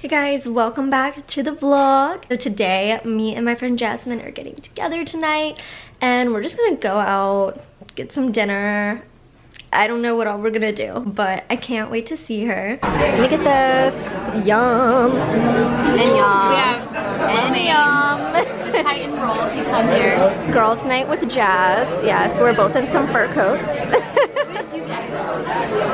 Hey guys, welcome back to the vlog. So today, me and my friend Jasmine are getting together tonight and we're just gonna go out, get some dinner. I don't know what all we're gonna do, but I can't wait to see her. Look at this. Yum. And yum. We have and yum. the Titan roll if you come here. Girls' night with Jazz. Yes, we're both in some fur coats. What did you get?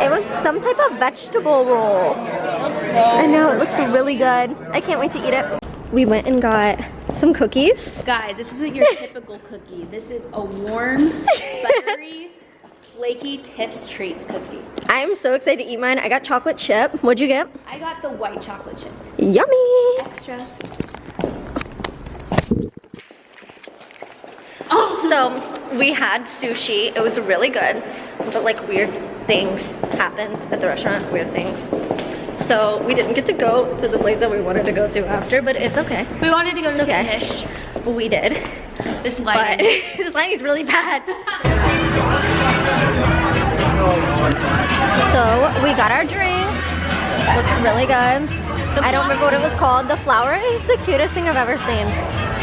It was some type of vegetable roll. It looks so I know, it looks fresh. really good. I can't wait to eat it. We went and got some cookies. Guys, this isn't your typical cookie. This is a warm, buttery, flaky Tiff's Treats cookie. I'm so excited to eat mine. I got chocolate chip. What'd you get? I got the white chocolate chip. Yummy! Extra. So, we had sushi. It was really good, but like weird things happened at the restaurant, weird things. So, we didn't get to go to the place that we wanted to go to after, but it's okay. We wanted to go to the okay. fish. We did. This But lighting. this lighting is really bad. So, we got our drinks. Looks really good. I don't remember what it was called. The flower is the cutest thing I've ever seen.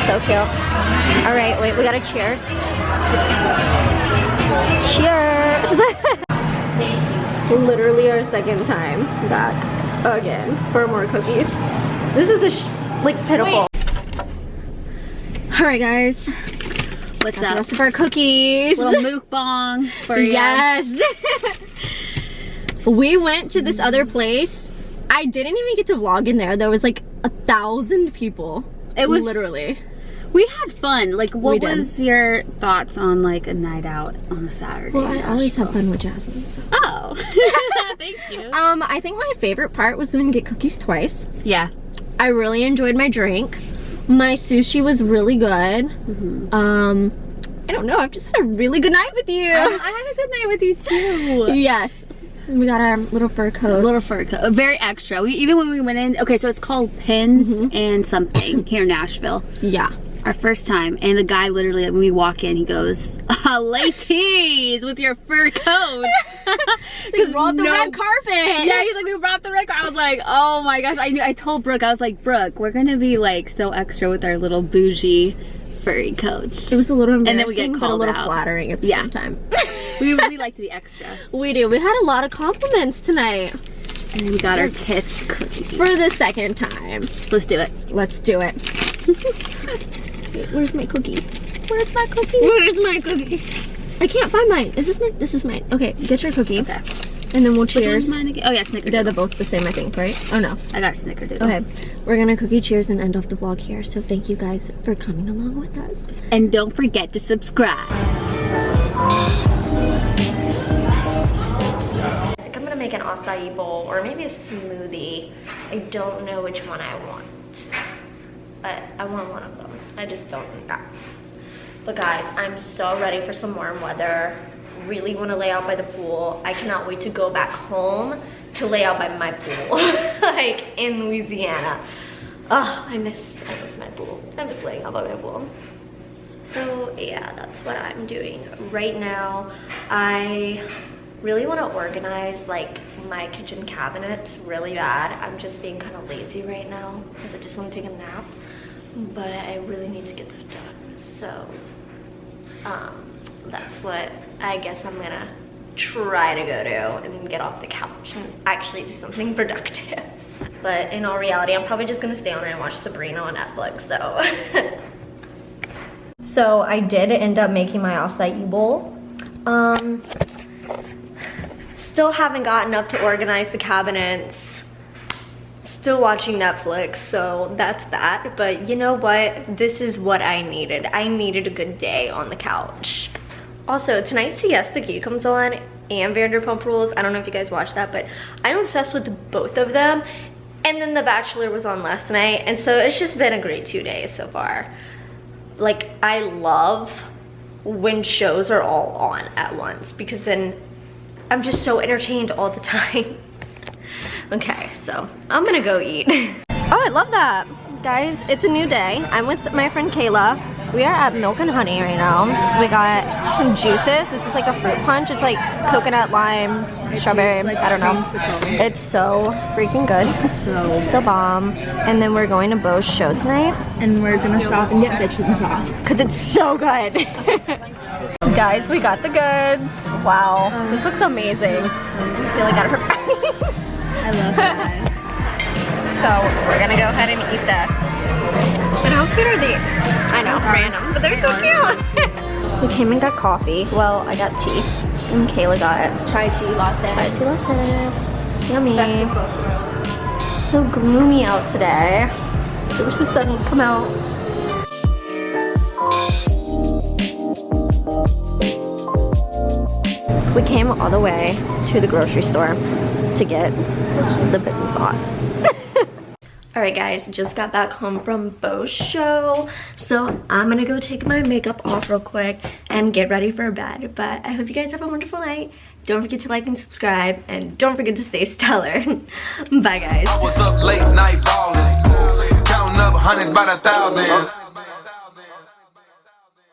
So cute. All right, wait, we gotta cheers. Cheers. Literally our second time back again for more cookies. This is like pitiful. All right, guys. What's Got the up? rest of our cookies. Little mukbang for you. Yes. We went to this other place. I didn't even get to vlog in there. There was like 1,000 people. It was literally. We had fun. Like, what We did. was your thoughts on like a night out on a Saturday? Well, in I always have Nashville? fun with Jasmine. So. Oh, thank you. I think my favorite part was going to get cookies twice. Yeah. I really enjoyed my drink. My sushi was really good. I don't know. I've just had a really good night with you. I had a good night with you too. Yes. We got our little fur coat. Little fur coat, very extra. We even when we went in. Okay, so it's called Pins and something here in Nashville. Yeah. Our first time, and the guy literally, when we walk in, he goes, "Ladies, with your fur coat." Because brought the red carpet. Yeah, he's like, we brought the red carpet. I was like, oh my gosh. I told Brooke, I was like, Brooke, we're gonna be like so extra with our little bougie furry coats. It was a little embarrassing, And then we get but a called little out. flattering at the Yeah. same time. we like to be extra. We do. We had a lot of compliments tonight. And we got our Tiff's cookie. For the second time. Let's do it. Let's do it. Wait, where's my cookie? Where's my cookie? Where's my cookie? I can't find mine. Is this mine? This is mine. Okay, get your cookie. Okay. And then we'll Which cheers. one's mine again? Oh yeah, Snickerdoodle. They're both the same, I think, right? Oh no. I got Snickerdoodle. Okay, we're gonna cookie cheers and end off the vlog here. So thank you guys for coming along with us. And don't forget to subscribe. I think I'm gonna make an acai bowl or maybe a smoothie. I don't know which one I want, but I want one of them. I just don't know. But guys, I'm so ready for some warm weather. Really want to lay out by the pool. I cannot wait to go back home to lay out by my pool, like in Louisiana. Oh, I miss my pool. I miss laying out by my pool. So yeah, that's what I'm doing right now. I really want to organize like my kitchen cabinets really bad. I'm just being kind of lazy right now because I just want to take a nap, but I really need to get that done. So that's what I guess I'm gonna try to go to and get off the couch and actually do something productive. But in all reality, I'm probably just gonna stay on and watch Sabrina on Netflix, so. So I did end up making my acai bowl. Still haven't gotten up to organize the cabinets. Still watching Netflix, so that's that. But you know what? This is what I needed. I needed a good day on the couch. Also, tonight Siesta Key comes on and Vanderpump Rules. I don't know if you guys watched that, but I'm obsessed with both of them. And then The Bachelor was on last night, and so it's just been a great 2 days so far. Like, I love when shows are all on at once because then I'm just so entertained all the time. Okay, so I'm gonna go eat. Oh, I love that. Guys, it's a new day. I'm with my friend Kayla. We are at Milk and Honey right now. We got some juices. This is like a fruit punch. It's like coconut, lime, strawberry, like I don't know. creamsicle. It's so freaking good. So bomb. And then we're going to Beau's show tonight. And we're gonna stop and get bitchin' sauce. Cause it's so good. Guys, we got the goods. Wow, this looks amazing. I feel like I got her. I love that. So we're gonna go ahead and eat this. And how cute are these? I know, random, but they're so cute. We came and got coffee. Well, I got tea. And Kayla got Chai tea latte. chai tea latte. Yummy. So gloomy out today. I wish the sun would come out. We came all the way to the grocery store to get the bitchin' sauce. Alright guys, just got back home from Beau's show, so I'm gonna go take my makeup off real quick and get ready for bed. But I hope you guys have a wonderful night. Don't forget to like and subscribe, and don't forget to stay stellar. Bye guys. I was up late night balling, counting up hundreds by the thousand.